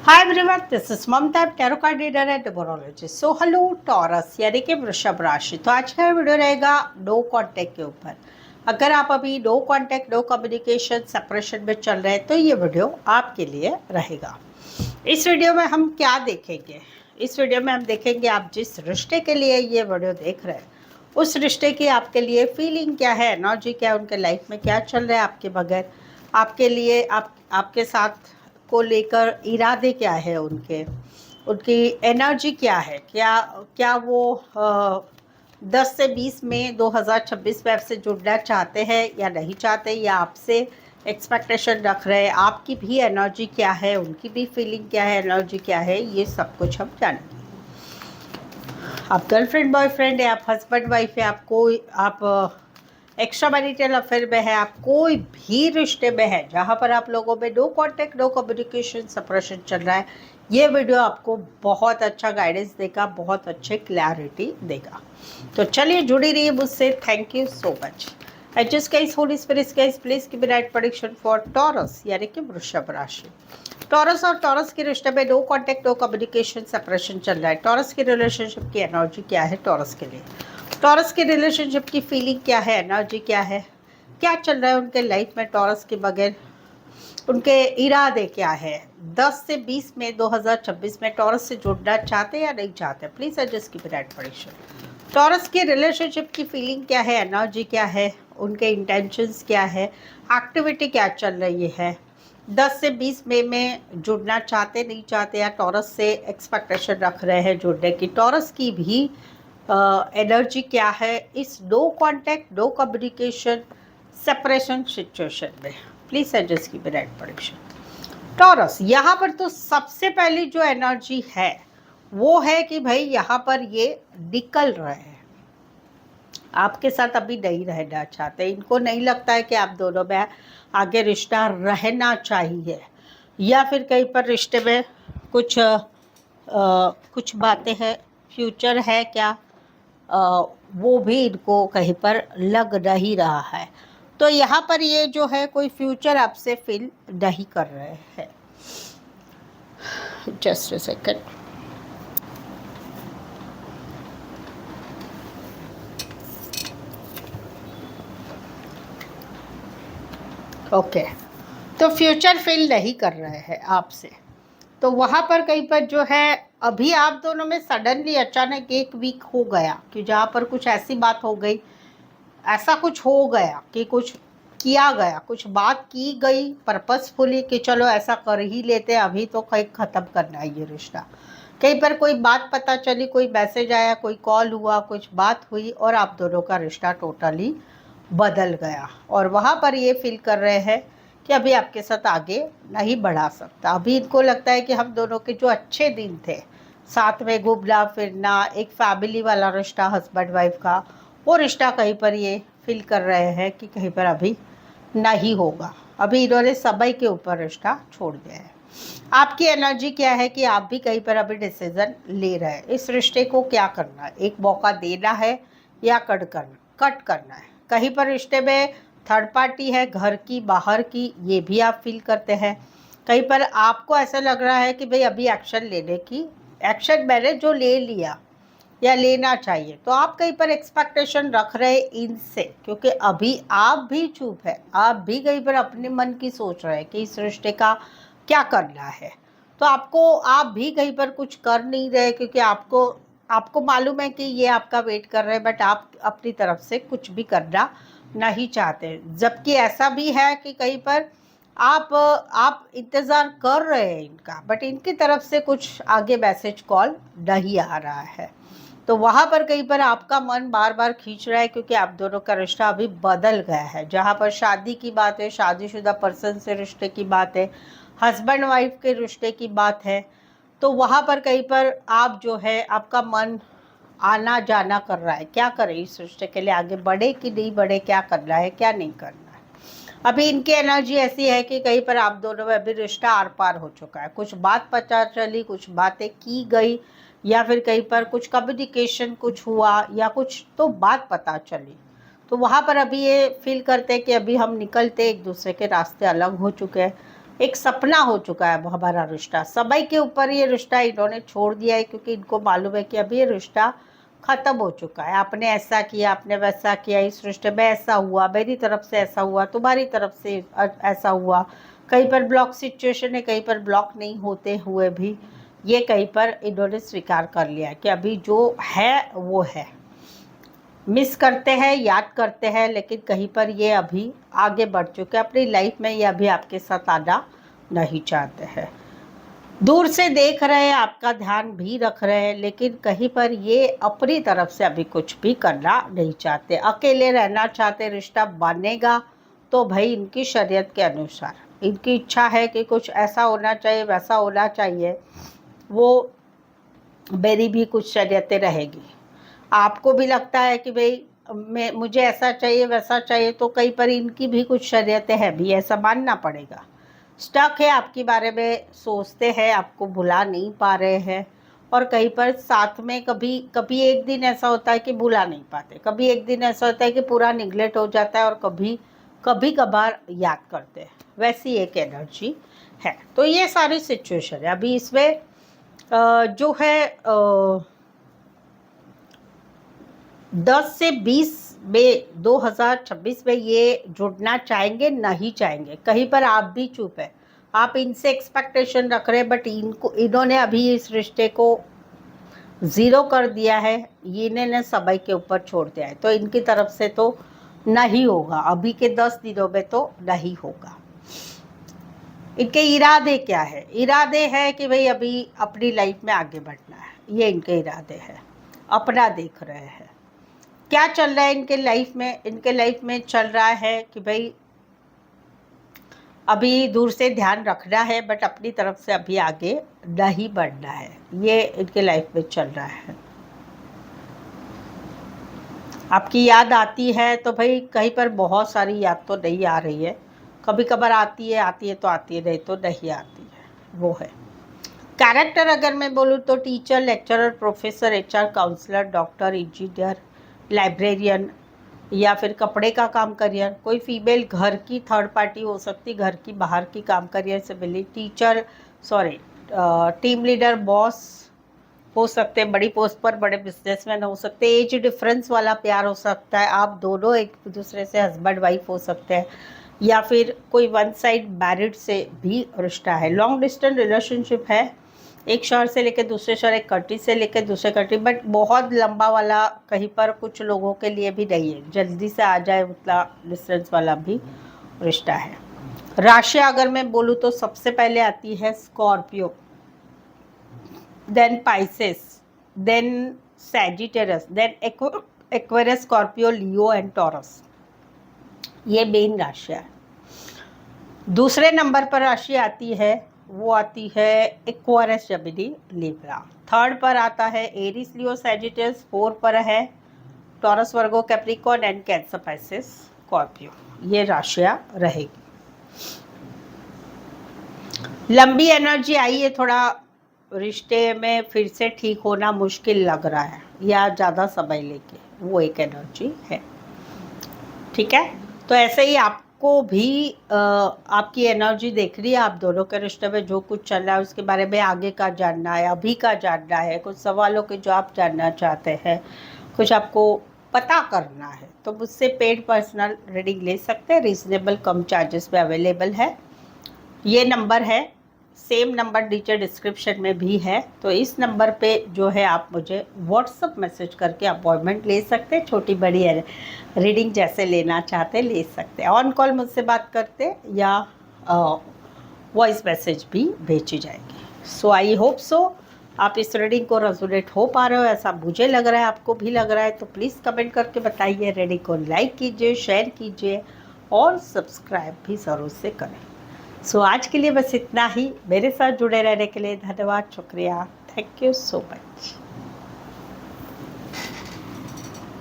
Hi everyone, this is Mamta, tarot card reader and numerologist. So hello taurus यानी कि वृषभ राशि। तो आज का वीडियो रहेगा नो कांटेक्ट के ऊपर। अगर आप अभी no contact no communication separation में चल रहे हैं तो ये वीडियो आपके लिए रहेगा। इस वीडियो में हम क्या देखेंगे? इस वीडियो में हम देखेंगे आप जिस रिश्ते के लिए ये वीडियो देख रहे हैं उस रिश्ते की आपके लिए फीलिंग क्या है, एनर्जी क्या है, उनके लाइफ में क्या चल रहा है आपके बगैर, आपके लिए आपके साथ को लेकर इरादे क्या है, उनकी एनर्जी क्या है, क्या क्या वो 10 से 20 मई 2026 में आपसे जुड़ना चाहते हैं या नहीं चाहते, या आपसे एक्सपेक्टेशन रख रहे हैं। आपकी भी एनर्जी क्या है, उनकी भी फीलिंग क्या है, एनर्जी क्या है, ये सब कुछ हम जानेंगे। आप गर्लफ्रेंड बॉयफ्रेंड है, आप हस्बैंड वाइफ है, आप एक्स्ट्रा मैरिटल अफेयर में है, आप कोई भी रिश्ते में है जहाँ पर आप लोगों में no contact no communication separation चल रहा है, ये वीडियो आपको बहुत अच्छा गाइडेंस देगा, बहुत अच्छे क्लैरिटी देगा। तो चलिए जुड़ी रहिए मुझसे। Thank you so much. I just guys holy spirits guys please give me right prediction for Taurus यानी कि वृषभ राशि। टॉरस और टॉरस के रिश्ते में no contact no communication separation चल रहा है। टॉरस की रिलेशनशिप की एनर्जी क्या है टॉरस के लिए? टॉरस के रिलेशनशिप की फीलिंग क्या है, एनर्जी क्या है, क्या चल रहा है उनके लाइफ में टॉरस के बगैर, उनके इरादे क्या है? 10 से 20 मई 2026 में टॉरस से जुड़ना चाहते या नहीं चाहते? Please adjust keep right prediction. Taurus की रिलेशनशिप की फीलिंग क्या है, एनर्जी क्या है, उनके इंटेंशंस क्या है, एक्टिविटी क्या चल रही है? 10 से 20 मई में जुड़ना चाहते नहीं चाहते, या टॉरस से एक्सपेक्टेशन रख रहे हैं जुड़ने की? टॉरस की भी एनर्जी क्या है इस no contact no communication separation situation में? प्लीज एडजस्ट की राइट प्रेडिक्शन। टॉरस यहाँ पर तो सबसे पहली जो एनर्जी है वो है कि भाई यहाँ पर ये निकल रहे हैं, आपके साथ अभी नहीं रहना चाहते। इनको नहीं लगता है कि आप दोनों में आगे रिश्ता रहना चाहिए, या फिर कहीं पर रिश्ते में कुछ बातें हैं, फ्यूचर है क्या, वो भी इनको कहीं पर लग नहीं रहा है। तो यहाँ पर ये जो है कोई फ्यूचर आपसे फील नहीं कर रहे हैं। Just a second. ओके, तो फ्यूचर फील नहीं कर रहे हैं आपसे। तो वहाँ पर कहीं पर जो है अभी आप दोनों में सडनली अचानक एक वीक हो गया कि जहाँ पर कुछ ऐसी बात हो गई, ऐसा कुछ हो गया कि कुछ किया गया, कुछ बात की गई पर्पसफुली कि चलो ऐसा कर ही लेते, अभी तो कहीं ख़त्म करना है ये रिश्ता। कहीं पर कोई बात पता चली, कोई मैसेज आया, कोई कॉल हुआ, कुछ बात हुई और आप दोनों का रिश्ता टोटली बदल गया, और वहाँ पर ये फील कर रहे हैं कि अभी आपके साथ आगे नहीं बढ़ा सकता। अभी इनको लगता है कि हम दोनों के जो अच्छे दिन थे, साथ में घूमना फिरना, एक फैमिली वाला रिश्ता हस्बैंड वाइफ का, वो रिश्ता कहीं पर ये फील कर रहे हैं कि कहीं पर अभी नहीं होगा। अभी इन्होंने समय के ऊपर रिश्ता छोड़ दिया है। आपकी एनर्जी क्या है कि आप भी कहीं पर अभी डिसीजन ले रहे हैं, इस रिश्ते को क्या करना है, एक मौका देना है या कट करना है। कहीं पर रिश्ते में थर्ड पार्टी है, घर की बाहर की, ये भी आप फील करते हैं। कहीं पर आपको ऐसा लग रहा है कि भाई अभी एक्शन लेने की, एक्शन मैंने जो ले लिया या लेना चाहिए, तो आप कहीं पर एक्सपेक्टेशन रख रहे हैं इनसे, क्योंकि अभी आप भी चुप है, आप भी कहीं पर अपने मन की सोच रहे हैं कि इस रिश्ते का क्या करना है। तो आप भी कहीं पर कुछ कर नहीं रहे, क्योंकि आपको मालूम है कि ये आपका वेट कर रहे हैं, बट आप अपनी तरफ से कुछ भी करना नहीं चाहते। जबकि ऐसा भी है कि कहीं पर आप इंतज़ार कर रहे हैं इनका, बट इनकी तरफ से कुछ आगे मैसेज कॉल नहीं आ रहा है। तो वहाँ पर कहीं पर आपका मन बार बार खींच रहा है, क्योंकि आप दोनों का रिश्ता अभी बदल गया है। जहाँ पर शादी की बात है, शादीशुदा पर्सन से रिश्ते की बात है, हस्बैंड वाइफ के रिश्ते की बात है, तो वहाँ पर कहीं पर आप जो है आपका मन आना जाना कर रहा है, क्या करें इस रिश्ते के लिए, आगे बढ़े कि नहीं बढ़े, क्या करना है क्या नहीं करना है। अभी इनकी एनर्जी ऐसी है कि कहीं पर आप दोनों में अभी रिश्ता आर पार हो चुका है, कुछ बात पता चली, कुछ बातें की गई, या फिर कहीं पर कुछ कम्युनिकेशन कुछ हुआ, या कुछ तो बात पता चली। तो वहाँ पर अभी ये फील करते हैं कि अभी हम निकलते एक दूसरे के रास्ते अलग हो चुके हैं। एक सपना हो चुका है हमारा रिश्ता। समय के ऊपर ये रिश्ता इन्होंने छोड़ दिया है, क्योंकि इनको मालूम है कि अभी ये रिश्ता ख़त्म हो चुका है। आपने ऐसा किया, आपने वैसा किया, इस रिश्ते में ऐसा हुआ, मेरी तरफ से ऐसा हुआ, तुम्हारी तरफ से ऐसा हुआ। कहीं पर ब्लॉक सिचुएशन है, कहीं पर ब्लॉक नहीं होते हुए भी ये कहीं पर इन्होंने स्वीकार कर लिया है कि अभी जो है वो है। मिस करते हैं, याद करते हैं, लेकिन कहीं पर ये अभी आगे बढ़ चुके हैं अपनी लाइफ में। ये अभी आपके साथ आना नहीं चाहते हैं, दूर से देख रहे हैं, आपका ध्यान भी रख रहे हैं, लेकिन कहीं पर ये अपनी तरफ से अभी कुछ भी करना नहीं चाहते, अकेले रहना चाहते। रिश्ता बनेगा तो भाई इनकी शरीयत के अनुसार इनकी इच्छा है कि कुछ ऐसा होना चाहिए, वैसा होना चाहिए, वो मेरी भी कुछ शरीयतें रहेगी। आपको भी लगता है कि भाई मुझे ऐसा चाहिए, वैसा चाहिए, तो कहीं पर इनकी भी कुछ शरीयतें हैं भी, ऐसा मानना पड़ेगा। स्टक है, आपके बारे में सोचते हैं, आपको भुला नहीं पा रहे हैं, और कहीं पर साथ में कभी कभी एक दिन ऐसा होता है कि भुला नहीं पाते, कभी एक दिन ऐसा होता है कि पूरा निगलेक्ट हो जाता है, और कभी कभी कभार याद करते हैं। वैसी एक एनर्जी है। तो ये सारी सिचुएशन है अभी इसमें जो है 10 से 20 में 2026 में ये जुड़ना चाहेंगे, नहीं चाहेंगे। कहीं पर आप भी चुप है, आप इनसे एक्सपेक्टेशन रख रहे हैं, बट इन्होंने अभी इस रिश्ते को ज़ीरो कर दिया है, इन्होंने समय के ऊपर छोड़ दिया है। तो इनकी तरफ से तो नहीं होगा, अभी के 10 दिनों में तो नहीं होगा। इनके इरादे क्या है? इरादे है कि भाई अभी अपनी लाइफ में आगे बढ़ना है, ये इनके इरादे हैं। अपना देख रहे हैं क्या चल रहा है इनके लाइफ में। इनके लाइफ में चल रहा है कि भाई अभी दूर से ध्यान रखना है, बट अपनी तरफ से अभी आगे नहीं बढ़ना है, ये इनके लाइफ में चल रहा है। आपकी याद आती है तो भाई कहीं पर बहुत सारी याद तो नहीं आ रही है, कभी कभार आती है तो आती है, नहीं तो नहीं आती है, वो है। कैरेक्टर अगर मैं बोलूँ तो teacher, lecturer, professor, HR, counsellor, doctor, engineer, librarian, या फिर कपड़े का काम करियर। कोई फीमेल घर की थर्ड पार्टी हो सकती, घर की बाहर की काम करियर से मिली। Teacher, sorry, team leader, boss हो सकते हैं, बड़ी पोस्ट पर बड़े बिजनेसमैन हो सकते हैं। एज डिफरेंस वाला प्यार हो सकता है, आप दोनों एक दूसरे से हस्बैंड वाइफ हो सकते हैं, या फिर कोई वन साइड मैरिड से भी रिश्ता है। लॉन्ग डिस्टेंस रिलेशनशिप है, एक शहर से लेकर दूसरे शहर, एक कंट्री से लेकर दूसरे कंट्री, बट बहुत लंबा वाला कहीं पर कुछ लोगों के लिए भी नहीं है, जल्दी से आ जाए उतना डिस्टेंस वाला भी रिश्ता है। राशि अगर मैं बोलूँ तो सबसे पहले आती है Scorpio, then Pisces, then Sagittarius, then Aquarius, Scorpio, Leo and Taurus. ये मेन राशि है। दूसरे नंबर पर राशि आती है, वो आती है एक्वेरियस, जेमिनी, लिब्रा। थर्ड पर आता है एरीज, लियो, सैजिटेरियस। 4 पर है taurus, Virgo, Capricorn and cancer, Pisces, Scorpio. ये राशियाँ रहेगी। लंबी एनर्जी आई है, थोड़ा रिश्ते में फिर से ठीक होना मुश्किल लग रहा है, या ज़्यादा समय लेके, वो एक एनर्जी है। ठीक है, तो ऐसे ही आपको भी आपकी एनर्जी देख रही है, आप दोनों के रिश्ते में जो कुछ चल रहा है उसके बारे में आगे का जानना है, अभी का जानना है, कुछ सवालों के जो आप जानना चाहते हैं, कुछ आपको पता करना है, तो मुझसे पेड पर्सनल रीडिंग ले सकते हैं। रीजनेबल कम चार्जेस में अवेलेबल है। ये नंबर है, सेम नंबर नीचे डिस्क्रिप्शन में भी है, तो इस नंबर पे जो है आप मुझे व्हाट्सअप मैसेज करके अपॉइंटमेंट ले सकते हैं। छोटी बड़ी रीडिंग जैसे लेना चाहते ले सकते हैं। ऑन कॉल मुझसे बात करते या वॉइस मैसेज भी भेजी जाएगी। सो आई होप सो आप इस रीडिंग को रेजोनेट हो पा रहे हो, ऐसा मुझे लग रहा है, आपको भी लग रहा है तो प्लीज़ कमेंट करके बताइए। रीडिंग को लाइक कीजिए, शेयर कीजिए और सब्सक्राइब भी ज़रूर से करें। सो आज के लिए बस इतना ही। मेरे साथ जुड़े रहने के लिए धन्यवाद, शुक्रिया, थैंक यू सो मच।